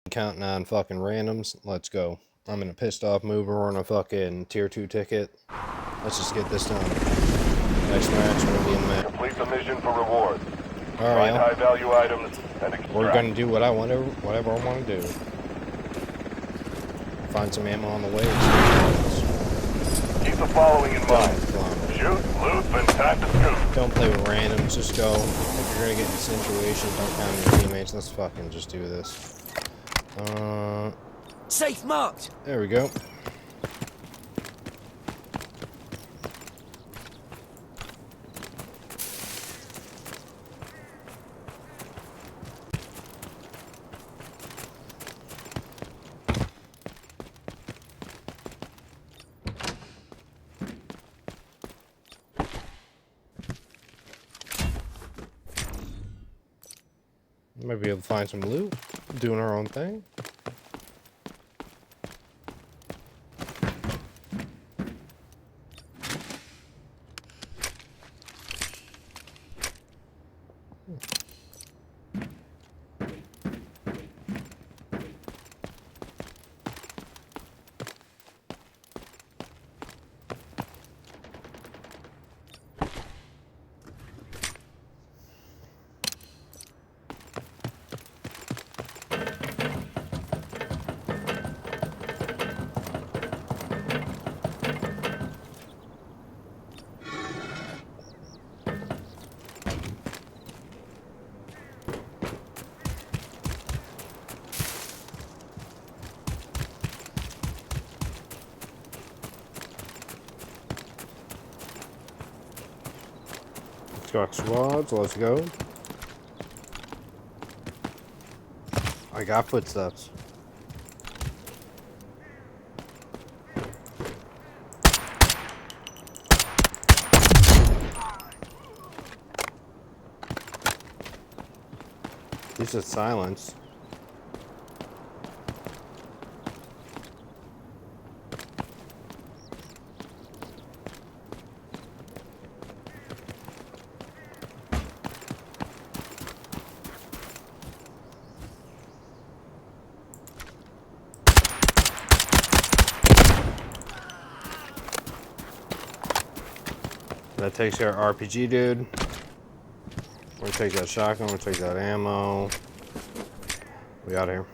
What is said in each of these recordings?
Counting on fucking randoms. Let's go. I'm in a pissed off mood. We're on a fucking tier 2 ticket. Let's just get this done. Next match, we'll be in the match. Complete the mission for reward. Alright, Find high value items and extract. we're gonna do what I want to, whatever I want to do. Find some ammo on the way. Keep the following in mind. Come on. Shoot, loot, and time to scoop. Don't play with randoms, just go. If you're gonna get in a situation, don't count on your teammates. Let's fucking just do this. Safe marked. There we go. Might be able to find some loot. Doing our own thing. Got squads, let's go. I got footsteps. This is silence. That takes our RPG, dude. We're gonna take that shotgun, we're gonna take that ammo. We out of here.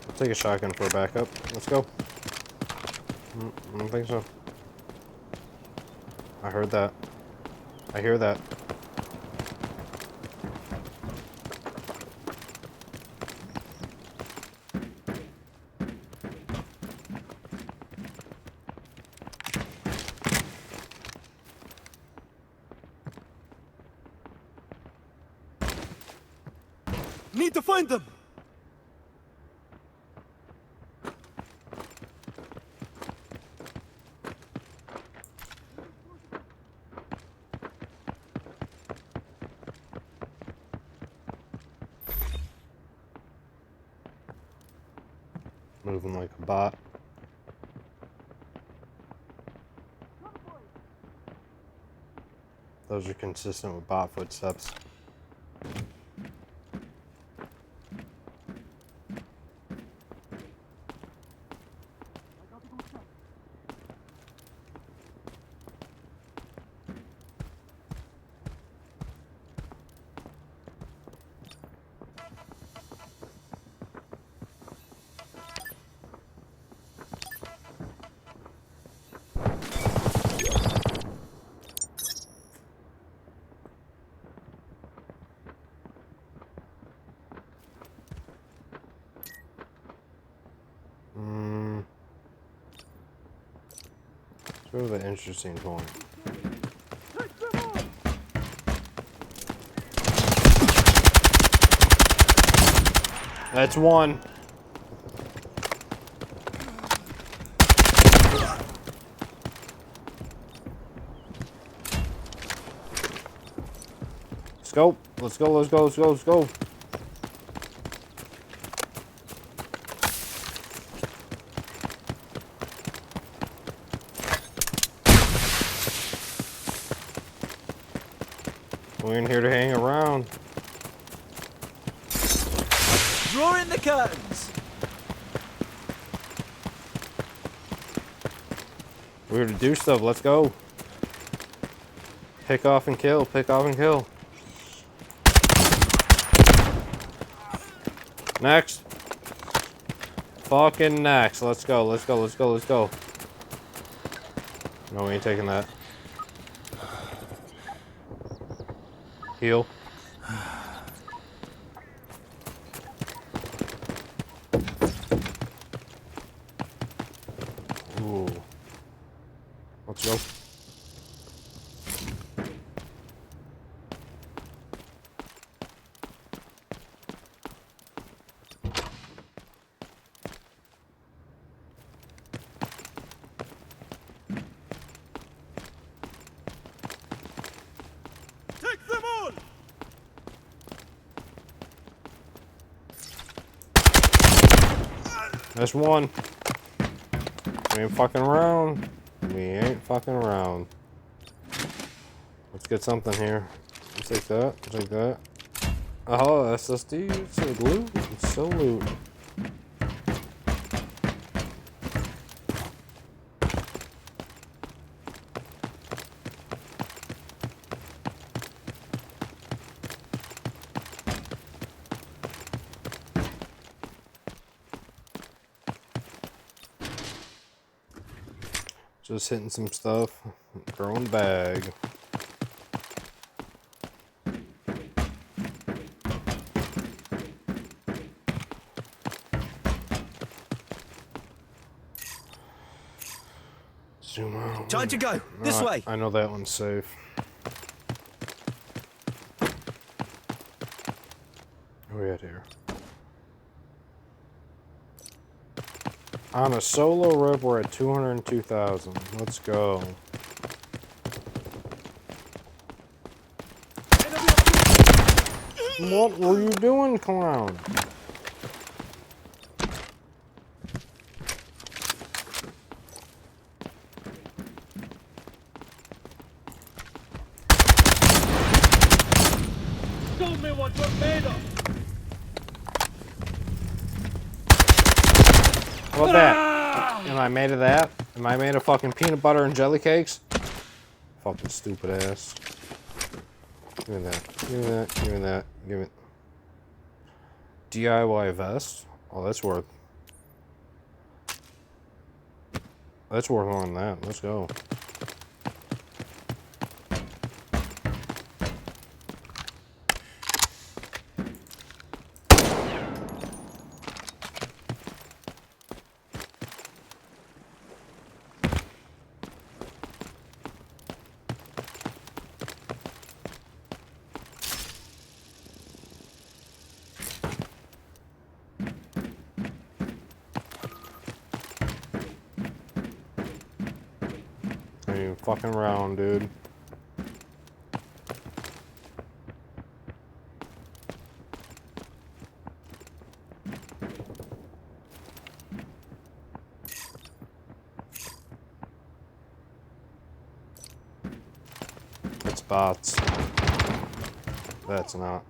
I'll take a shotgun for a backup. Let's go. I don't think so. I heard that. I hear that. Need to find them. Moving like a bot. Those are consistent with bot footsteps. Sort of an interesting point. That's one. Let's go. Let's go. Let's go. Let's go. Let's go. We're in here to hang around. Draw in the curtains. We're here to do stuff. Let's go. Pick off and kill. Pick off and kill. Next. Fucking next. Let's go. Let's go. Let's go. Let's go. No, we ain't taking that. Heal. Ooh. Let's go. Take them all. That's one. We ain't fucking around. We ain't fucking around. Let's get something here. Let's take that. Let's take that. Oh, SSD. It's a loot. It's so loot. Just hitting some stuff. Throwing bag. Zoom out. Time to go. This No, way. I know that one's safe. Where we at here? On a solo rip, we're at 202,000. Let's go. What were you doing, clown? Show me what you're made of. How about that? Am I made of that? Am I made of fucking peanut butter and jelly cakes? Fucking stupid ass. Give me that. Give me that. Give me that. Give me. DIY vest? Oh, that's worth. That's worth more than that. Let's go. Ain't even fucking around, dude. It's bots. That's not.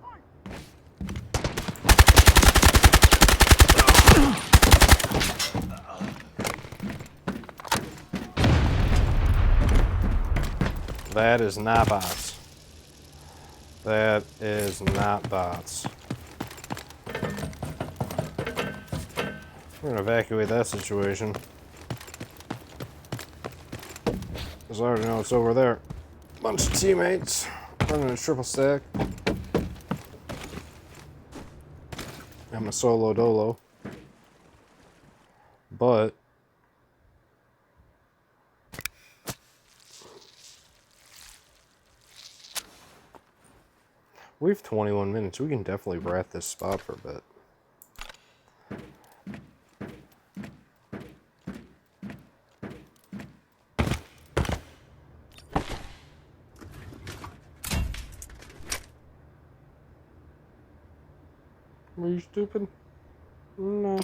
That is not bots. That is not bots. We're gonna evacuate that situation. Because I already know it's over there. Bunch of teammates running a triple stack. I'm a solo dolo. But we have 21 minutes. We can definitely rat this spot for a bit. Were you stupid? No.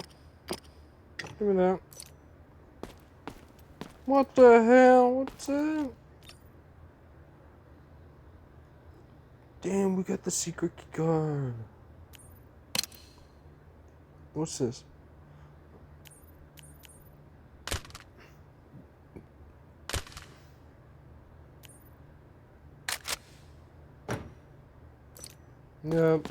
Give me that. What the hell? What's that? Damn, we got the secret key card. What's this? Yep.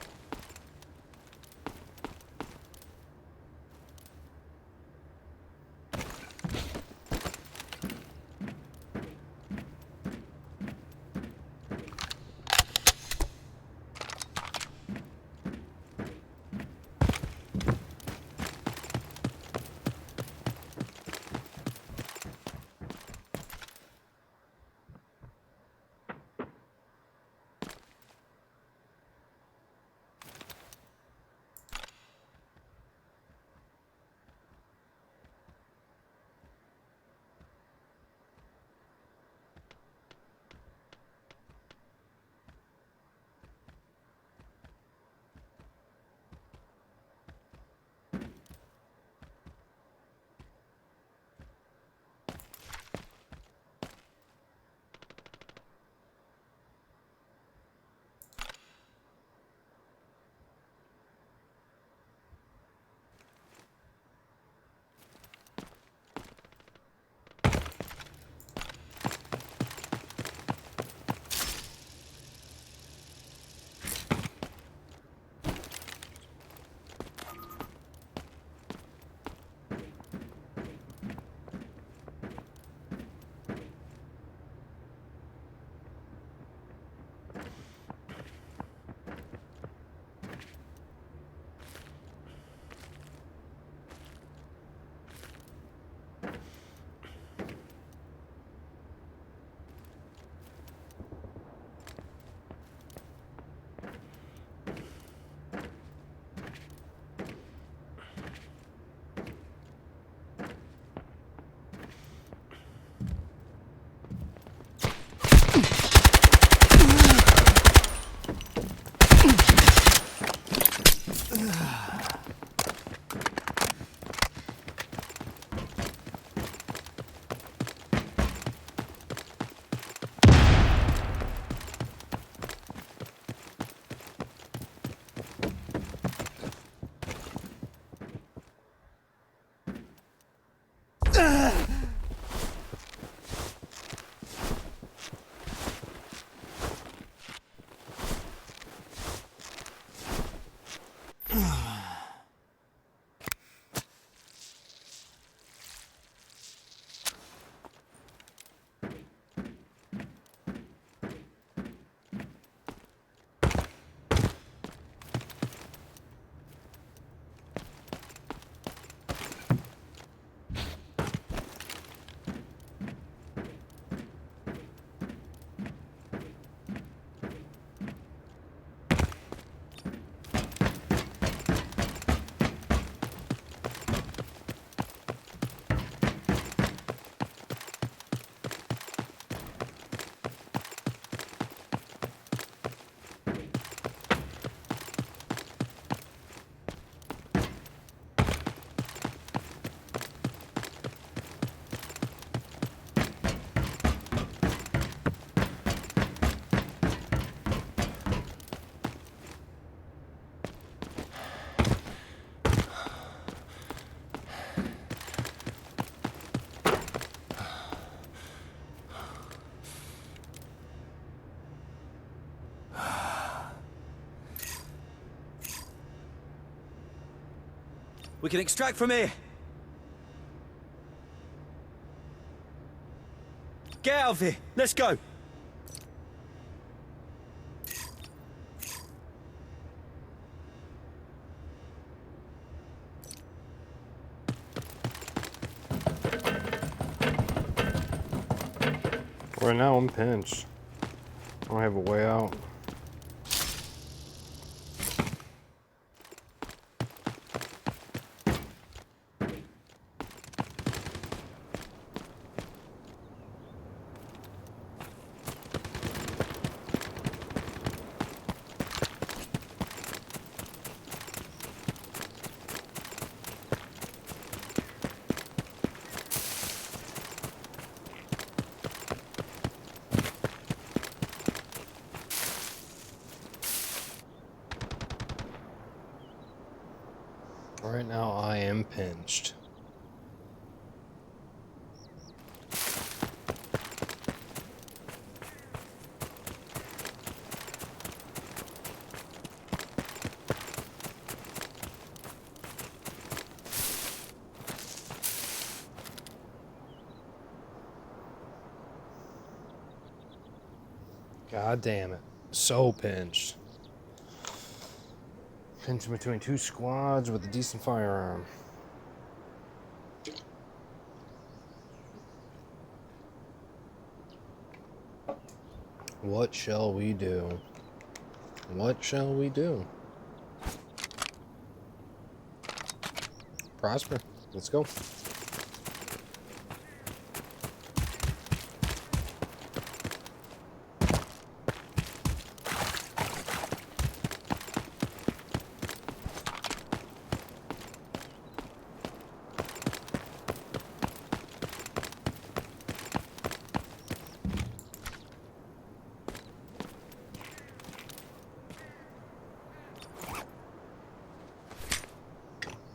We can extract from here. Get out of here. Let's go. Right now I'm pinched. I don't have a way out. Right now, I am pinched. God damn it. So pinched. Pinched between two squads with a decent firearm. What shall we do? What shall we do? Prosper. Let's go.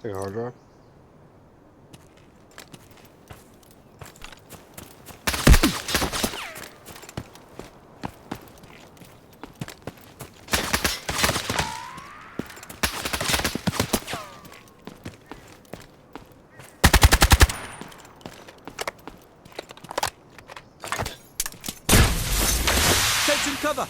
Take a hard drive. Take some cover.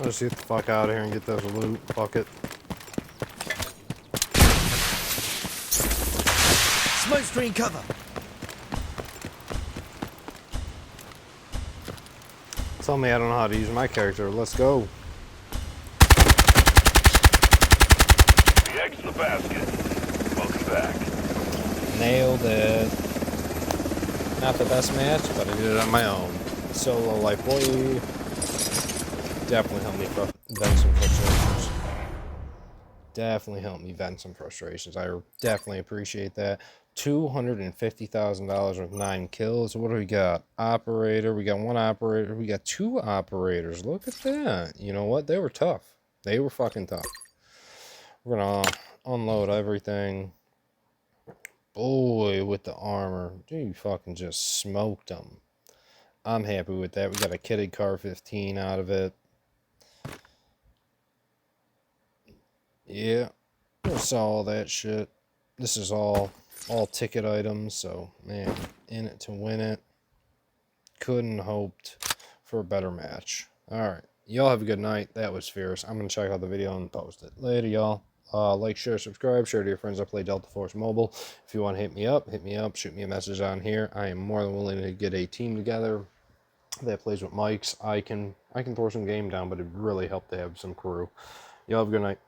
Let's get the fuck out of here and get this loot. Fuck it. Smoke screen cover. Tell me I don't know how to use my character. Let's go. The egg's in the basket. Welcome back. Nailed it. Not the best match, but I did it on my own. Solo life boy. Definitely helped me vent some frustrations. Definitely helped me vent some frustrations. I definitely appreciate that. $250,000 with 9 kills. What do we got? Operator. We got 1 operator. We got 2 operators. Look at that. You know what? They were tough. They were fucking tough. We're gonna unload everything. Boy, with the armor. Dude, you fucking just smoked them. I'm happy with that. We got a kitted car 15 out of it. Yeah, I saw all that shit. This is all ticket items, so man, in it to win it. Couldn't hoped for a better match. Alright, y'all have a good night. That was fierce. I'm gonna check out the video and post it. Later, y'all. Like, share, subscribe, share to your friends. I play Delta Force Mobile. If you want to hit me up, shoot me a message on here. I am more than willing to get a team together that plays with mics. I can throw some game down, but it really helped to have some crew. Y'all have a good night.